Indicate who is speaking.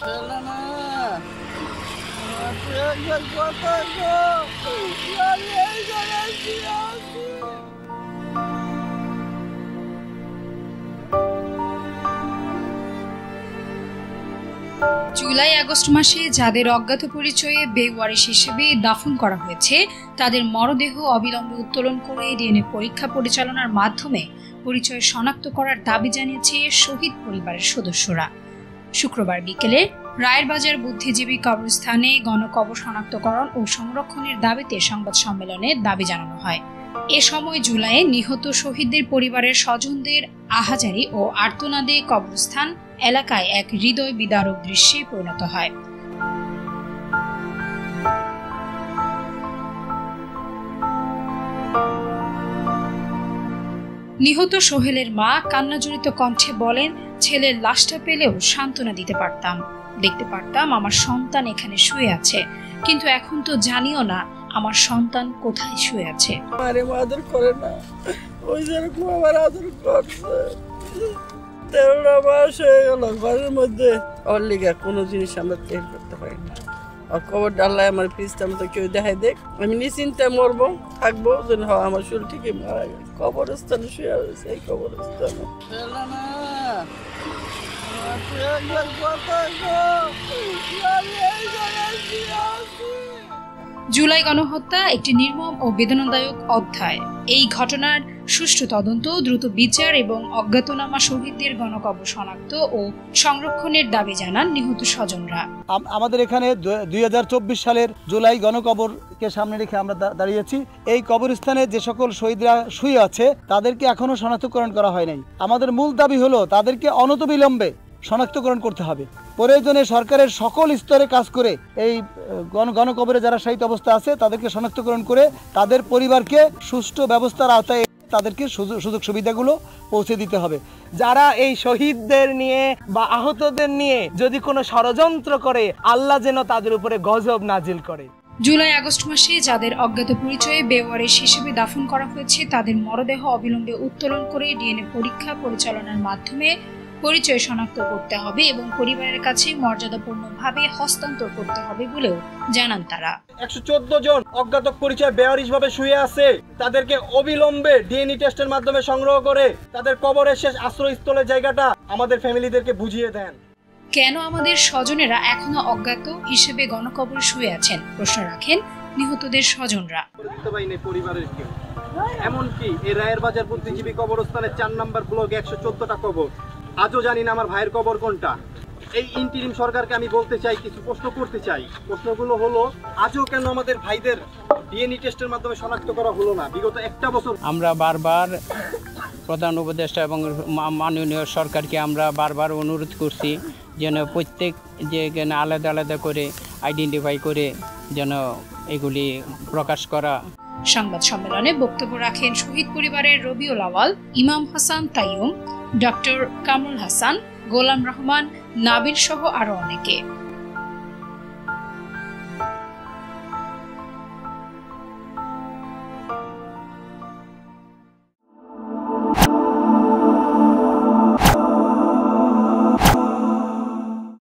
Speaker 1: July August মাসে যাদের অজ্ঞাত পরিচয়ে বেওয়ারিশ হিসেবে দাফন করা হয়েছে তাদের মরদেহ অবিলম্বে উত্তোলন করে ডিএনএ পরীক্ষা পরিচালনার মাধ্যমে পরিচয় শনাক্ত করার দাবি জানিয়েছে শহীদ পরিবারের সদস্যরা। শুক্রবার বিকেলে রায়ের বাজার বুদ্ধিজীবী কবরস্থানে গণকবর শনাক্তকরণ ও সংরক্ষণের দাবিতে সংবাদ সম্মেলনে দাবি জানানো হয়। এ সময় জুলাইয়ে নিহত শহীদদের পরিবারের স্বজনদের আহাজারি ও আর্তনাদে কবরস্থান এলাকায় এক হৃদয় বিদারক দৃশ্যে পরিণত হয়। নিহত সোহেলের মা কান্নাজড়িত কণ্ঠে বলেন, ছেলের লাশটা পেলেও সান্ত্বনা দিতে পারতাম, দেখতে পারতাম আমার সন্তান এখানে শুয়ে আছে, কিন্তু এখন তো জানিও না আমার সন্তান কোথায় শুয়ে আছে।
Speaker 2: আদর করে না, ওই যেরকম আমার আদর করছে। 13টা মাস হয়ে গেল ঘরের মধ্যে ওর লিগা কোনো জিনিস আমরা টের করতে পারি না। আর কবর ডাল্লায় আমার পিসটা মতো কেউ দেখাই দেখ, আমি নিশ্চিন্তে মরবো থাকবো, যেন আমার শরীর ঠিকই মারা গেছে। কবরস্থানে শুয়ে রয়েছে, এই কবরস্থানে।
Speaker 1: জুলাই গণহত্যা একটি নির্মম ও বেদনাদায়ক অধ্যায়। এই ঘটনার সুষ্ঠু তদন্ত, দ্রুত বিচার এবং অজ্ঞাতনামা শহীদদের গণকবর শনাক্ত ও সংরক্ষণের দাবি জানান নিহত স্বজনরা।
Speaker 3: আমাদের এখানে 2024 সালের জুলাই গণকবরকে সামনে রেখে আমরা দাঁড়িয়েছি। এই কবরস্থানে যে সকল শহীদরা শুয়ে আছে তাদেরকে এখনো শনাক্তকরণ করা হয় নাই। আমাদের মূল দাবি হলো তাদেরকে অনতিবিলম্বে শনাক্তকরণ করতে হবে। প্রয়োজনে সরকারের সকল স্তরে কাজ করে এই গণকবরে যারা শহীদ অবস্থা আছে তাদেরকে শনাক্তকরণ করে তাদের পরিবারকে সুষ্ঠু ব্যবস্থার আওতায় তাদেরকে সুযোগ সুবিধাগুলো পৌঁছে দিতে হবে।
Speaker 4: যারা এই শহীদদের নিয়ে বা আহতদের নিয়ে যদি কোনো ষড়যন্ত্র করে, আল্লাহ যেন তাদের উপরে গজব নাজিল করে।
Speaker 1: জুলাই আগস্ট মাসে যাদের অজ্ঞাত পরিচয়ে বেওয়ারিশ হিসেবে দাফন করা হয়েছে তাদের মরদেহ অবিলম্বে উত্তোলন করে ডিএনএ পরীক্ষা পরিচালনার মাধ্যমে পরিচয় শনাক্ত করতে হবে এবং পরিবারের কাছে মর্যাদাপূর্ণভাবে হস্তান্তর করতে হবে বলেও জানান তারা।
Speaker 4: 114 জন অজ্ঞাত পরিচয় বেওয়ারিশ ভাবে শুয়ে আছে, তাদেরকে অবিলম্বে ডিএনএ টেস্টের মাধ্যমে সংগ্রহ করে তাদের কবরের শেষ আশ্রয়স্থলের জায়গাটা আমাদের ফ্যামিলিদেরকে বুঝিয়ে দেন।
Speaker 1: কেন আমাদের স্বজনেরা এখনো অজ্ঞাত হিসেবে গণকবরে শুয়ে আছেন প্রশ্ন রাখেন নিহতদের স্বজনরা।
Speaker 4: পরিবারের কেউ এমনকি এই রায়ের বাজার বুদ্ধিজীবী কবরস্থানের 4 নম্বর ব্লক 114টা কবর, আজও জানি না আমার ভাইয়ের কবর কোনটা। এই ইন্টিরিম সরকারকে আমি বলতে চাই, কিছু প্রশ্ন করতে চাই। প্রশ্নগুলো হলো, আজও কেন আমাদের ভাইদের ডিএনএ টেস্টের মাধ্যমে শনাক্ত করা হলো না? বিগত একটা বছর
Speaker 5: আমরা বারবার প্রধান উপদেষ্টা এবং মাননীয় সরকারকে আমরা বারবার অনুরোধ করছি যেন প্রত্যেক যে আলাদা আলাদা করে আইডেন্টিফাই করে যেন এগুলি প্রকাশ করা।
Speaker 1: সংবাদ সম্মেলনে বক্তব্য রাখেন শহীদ পরিবারের রবিউল আওয়াল, ইমাম হাসান তাইয়ুম, ডক্টর কামরুল হাসান, গোলাম রহমান, নাবিল সহ আরো অনেকে।